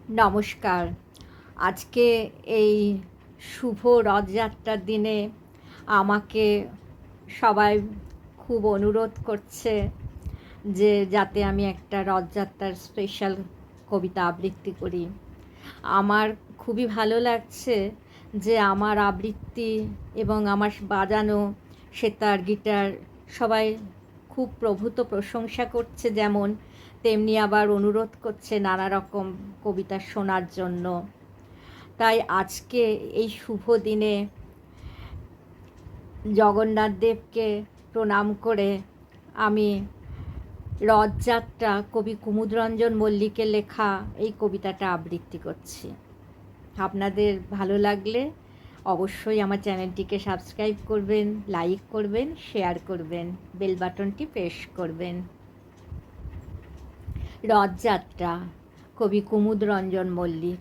নমস্কার। আজকে এই শুভ রথযাত্রার দিনে আমাকে সবাই খুব অনুরোধ করছে যে যাতে আমি একটা রথযাত্রার স্পেশাল কবিতা আবৃত্তি করি। আমার খুবই ভালো লাগছে যে আমার আবৃত্তি এবং আমার বাজানো সেতার, গিটার সবাই খুব প্রভূত প্রশংসা করছে, যেমন তেমনি আবার অনুরোধ করছে নানা রকম কবিতা শোনার জন্য। তাই আজকে এই শুভ দিনে জগন্নাথ দেবকে প্রণাম করে আমি রথযাত্রা কবি কুমুদরঞ্জন মল্লিকের লেখা এই কবিতাটা আবৃত্তি করছি। আপনাদের ভালো লাগলে অবশ্যই আমার চ্যানেলটিকে সাবস্ক্রাইব করবেন, লাইক করবেন, শেয়ার করবেন, বেল বাটনটি প্রেস করবেন। রথযাত্রা, কবি কুমুদরঞ্জন মল্লিক।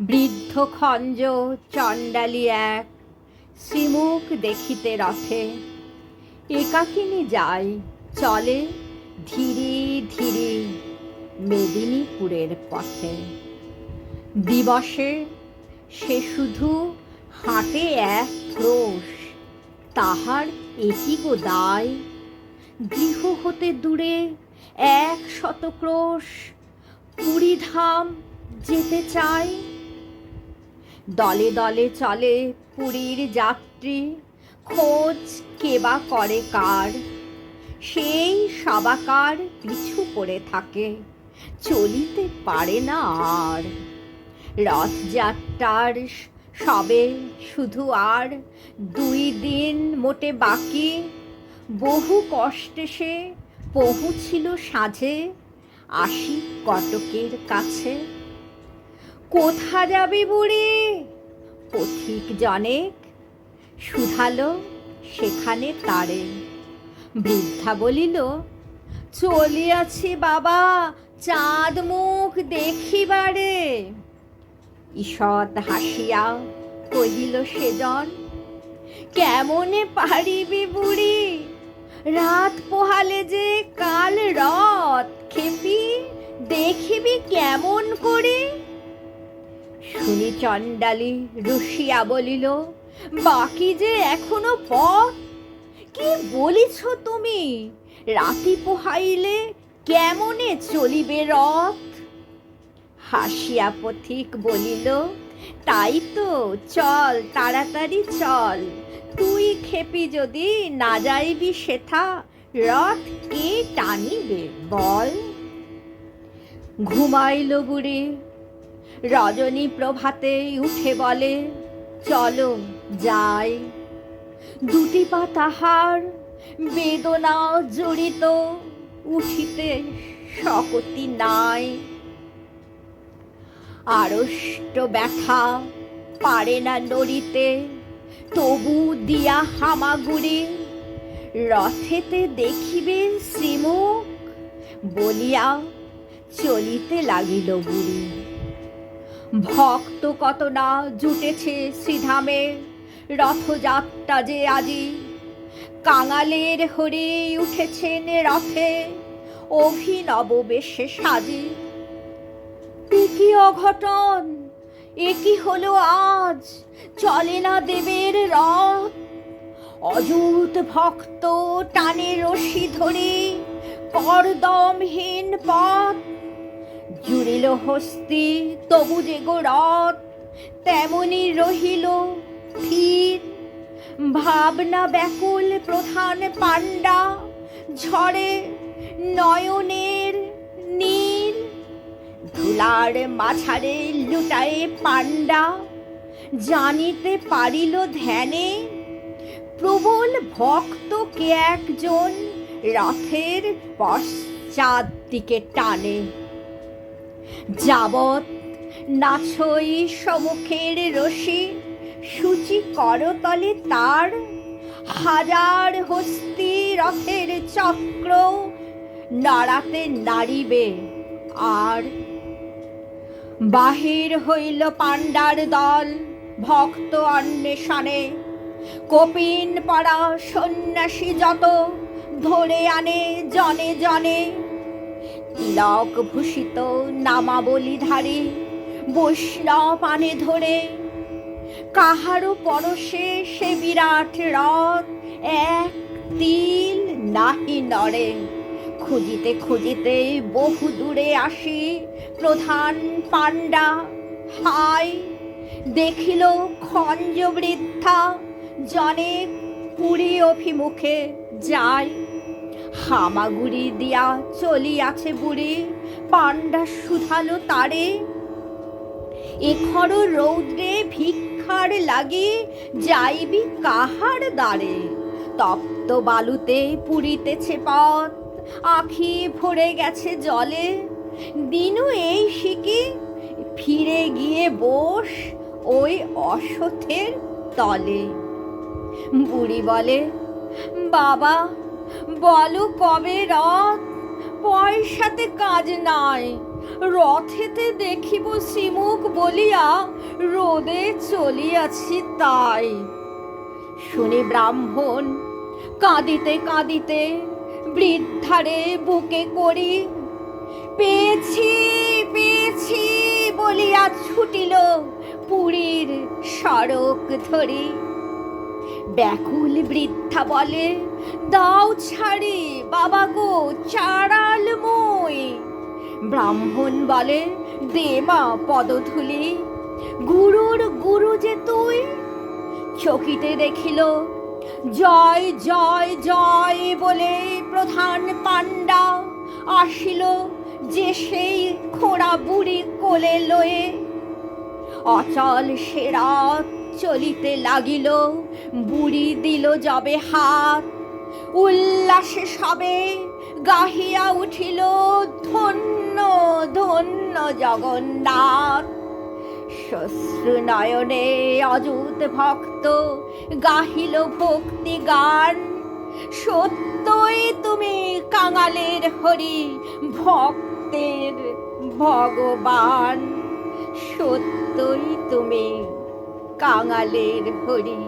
বৃদ্ধ খঞ্জ চণ্ডালী এক, শ্রীমুখ দেখিতে রথে, একাকিনী যায় চলে ধীরে ধীরে মেদিনীপুরের পথে। দিবসে সে শুধু হাঁটে এক ক্রোশ, তাহার একই গো দায়, গৃহ হতে দূরে 100 ক্রোশ, পুরীধাম যেতে চায়। দলে দলে চলে পুরীর যাত্রী, খোঁজ কেবা করে কার, সেই সবাকার পিছু পড়ে থাকে, চলিতে পারে না আর। রথযাত্রার সবে শুধু আর 2 দিন মোটে বাকি, বহু কষ্টে সে পৌঁছিল সাঁঝে, আসি কটকের কাছে। কোথা যাবি বুড়ি, পথিক জনেক শুধালো সেখানে তারে। বৃদ্ধা বলিল, চলিয়াছি বাবা চাঁদ মুখ দেখিবারে। ঈষৎ হাসিয়া কহিল সেজন, কেমনে পারিবি বুড়ি, রাত পোহালে যে কাল রথ খেপি, দেখিবি কেমন করে। শুনি চণ্ডালী রুষিয়া বলিল, বাকি যে এখনো পথ, কি বলিছ তুমি, রাতি পোহাইলে কেমনে চলিবে রথ। হাসিয়া পথিক বলিল, তাই তো, চল তাড়াতাড়ি চল, তুই খেপি যদি না যাইবি সেথা, রথ কে টানিবে বল। ঘুমাইল বুড়ি, রজনী প্রভাতে উঠে বলে, চলো যাই। 2টি পা তাহার বেদনা জড়িত, উঠিতে শক্তি নাই। আড়ষ্ট ব্যথা পারে না নড়িতে, তবু দিয়া হামাগুড়ি, রথেতে দেখিবে শ্রীমুখ, বলিয়া চলিতে লাগিল বুড়ি। ভক্ত কত না জুটেছে শ্রীধামে, রথযাত্রা যে আজি, কাঙালের হরি উঠেছেন রথে, অভিনব বেশে সাজি। কি অঘটন, একই হলো আজ, চলে না দেবের রথ। অযুত ভক্ত টানে রশি ধরে, করদমহীন পথ। জুড়িল হস্তি তবু যে গো রথ, তেমনি রহিল ধীর। ভাবনা ব্যাকুল প্রধান পাণ্ডা, ঝরে নয়নের নীর। ধুলার মাঝারে লুটায়ে পাণ্ডা, জানিতে পারিল ধ্যানে, প্রবল ভক্ত কে একজন রথের পশ্চাৎ দিকে টানে। যাবৎ নাছই সম্মুখের রশি, সূচি করতলে তার, হাজার হস্তি রথের চক্র, নাড়াতে নাড়িবে আর। বাহির হইল পাণ্ডার দল ভক্ত অন্বেষণে, কপিন পরা সন্ন্যাসী যত ধরে আনে জনে জনে। তিলক ভূষিত নামাবলীধারী বৈষ্ণব আনে ধরে, কাহারও পরশে সে বিরাট রথ এক তিল নাহি নড়ে। খুঁজিতে খুঁজিতে বহু দূরে আসি প্রধান পাণ্ডা, হায় দেখিল খঞ্জ বৃদ্ধা জনে পুরী অভিমুখে যায়। হামাগুড়ি দিয়া চলিয়াছে বুড়ি, পাণ্ডা শুধালো তারে, এখর রৌদ্রে ভিক্ষার লাগি যাইবি কাহার দ্বারে। তপ্ত বালুতে পুরিতেছে পথ, আখি ভরে গেছে জলে। দিনু এই শিকি ফিরে গিয়ে বস ওই অশ্বত্থের তলে। বুড়ি বলে, বাবা বলো কবে রথ, পয়সাতে কাজ নাই, রথেতে দেখিব শ্রীমুখ বলিয়া রোদে চলিয়াছি তাই। শুনি ব্রাহ্মণ কাঁদিতে কাঁদিতে বৃদ্ধারে বুকে করি, পেয়েছি পেয়েছি বলিয়া ছুটিল পুরীর সড়ক ধরি। ব্যাকুল বৃদ্ধা বলে, দাও ছাড়ি বাবা গো চারাল মই। ব্রাহ্মণ বলে, দে মা পদধূলি, গুরুর গুরু যে তুই। চকিতে দেখিল জয় জয় জয় বলে প্রধান পাণ্ডা আসিল যে সেই খোড়া বুড়ি কোলে লয়ে। অচল সে রথ চলিতে লাগিল, বুড়ি দিল যবে হাত। উল্লাসে সবে গাহিয়া উঠিল, ধন্য ধন্য জগন্নাথ। শ্মশ্রু নয়নে অযুত ভক্ত গাহিল ভক্তি গান, সত্যই তুমি কাঙালের হরি ভক্তের ভগবান। সত্যই তুমি কাঙালের হরি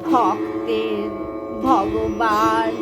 ভক্তের ভগবান।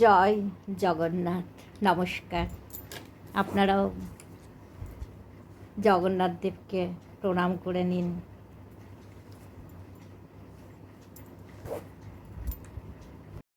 জয় জগন্নাথ। নমস্কার। আপনারাও জগন্নাথ দেবকে প্রণাম করে নিন।